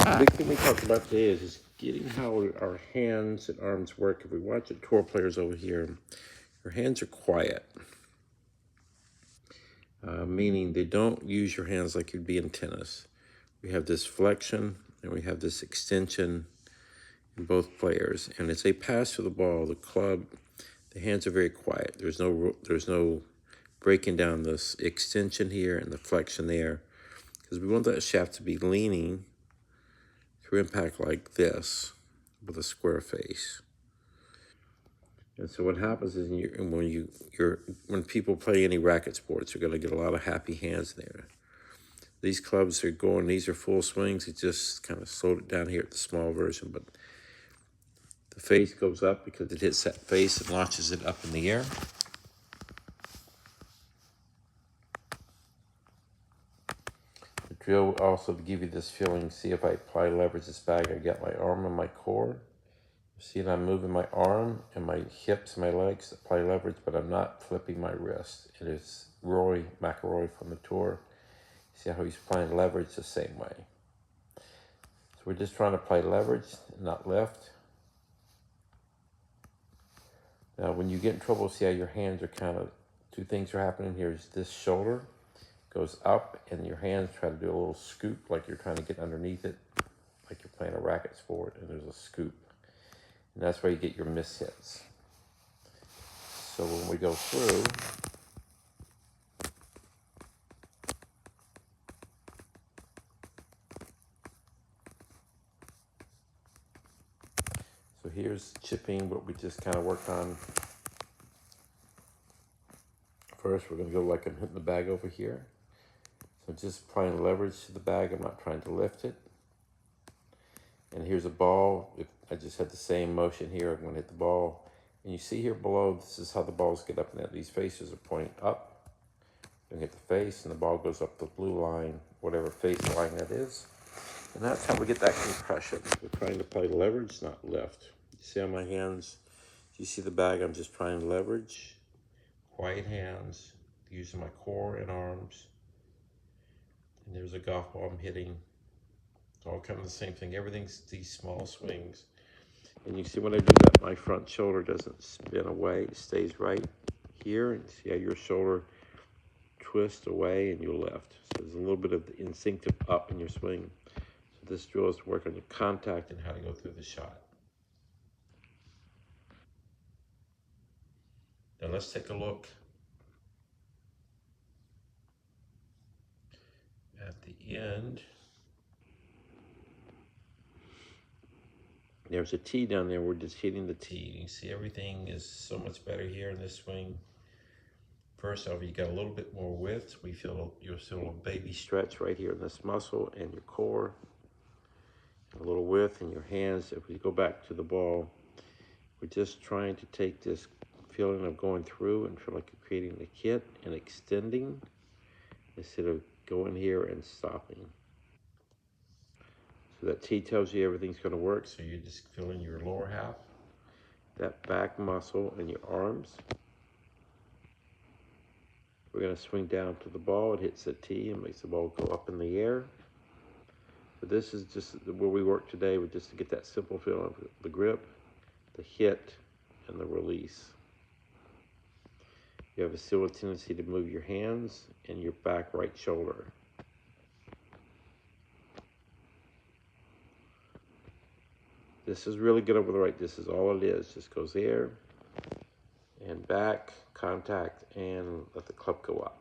The big thing we talked about today is getting how our hands and arms work. If we watch the tour players over here, your hands are quiet, meaning they don't use your hands like you'd be in tennis. We have this flexion and we have this extension in both players. And as they pass through the ball, the club, the hands are very quiet. There's no breaking down this extension here and the flexion there, because we want that shaft to be leaning through impact like this with a square face. And so what happens is when people play any racket sports, you're going to get a lot of happy hands there. These clubs are going; these are full swings. It just kind of slowed it down here at the small version, but the face goes up because it hits that face and launches it up in the air. The drill will also give you this feeling. See, if I apply leverage this bag, I get my arm and my core. See that I'm moving my arm and my hips and my legs to apply leverage, but I'm not flipping my wrist. It is Rory McIlroy from the tour. See how he's applying leverage the same way. So we're just trying to apply leverage, not lift. Now, when you get in trouble, see how your hands are kind of, two things are happening here. Is this shoulder goes up and your hands try to do a little scoop like you're trying to get underneath it, like you're playing a racket sport, and there's a scoop. And that's where you get your miss hits. So when we go through, so here's chipping, what we just kind of worked on. First, we're going to go like I'm hitting the bag over here. So just applying leverage to the bag. I'm not trying to lift it. And here's a ball. I just had the same motion here. I'm going to hit the ball. And you see here below, this is how the balls get up in that. These faces are pointing up. You hit the face, and the ball goes up the blue line, whatever face line that is. And that's how we get that compression. We're trying to play leverage, not lift. You see on my hands, you see the bag, I'm just trying to leverage. Quiet hands, using my core and arms. And there's a golf ball I'm hitting. It's all kind of the same thing. Everything's these small swings. And you see when I do that, my front shoulder doesn't spin away. It stays right here. And see how your shoulder twists away and you lift. So there's a little bit of the instinctive up in your swing. So this drill is to work on your contact and how to go through the shot. Now let's take a look at the end. There's a tee down there. We're just hitting the tee. You see everything is so much better here in this swing. First off, you got a little bit more width. We feel you'll feel a baby stretch right here in this muscle and your core. A little width in your hands. If we go back to the ball, we're just trying to take this feeling of going through and feel like you're creating a hit and extending instead of going here and stopping. So that T tells you everything's going to work. So you're just feeling your lower half, that back muscle in your arms. We're going to swing down to the ball. It hits the tee and makes the ball go up in the air. But this is just where we work today, with just to get that simple feeling of the grip, the hit, and the release. You have still a tendency to move your hands and your back right shoulder. This is really good over the right. This is all it is. Just goes there and back, contact, and let the club go up.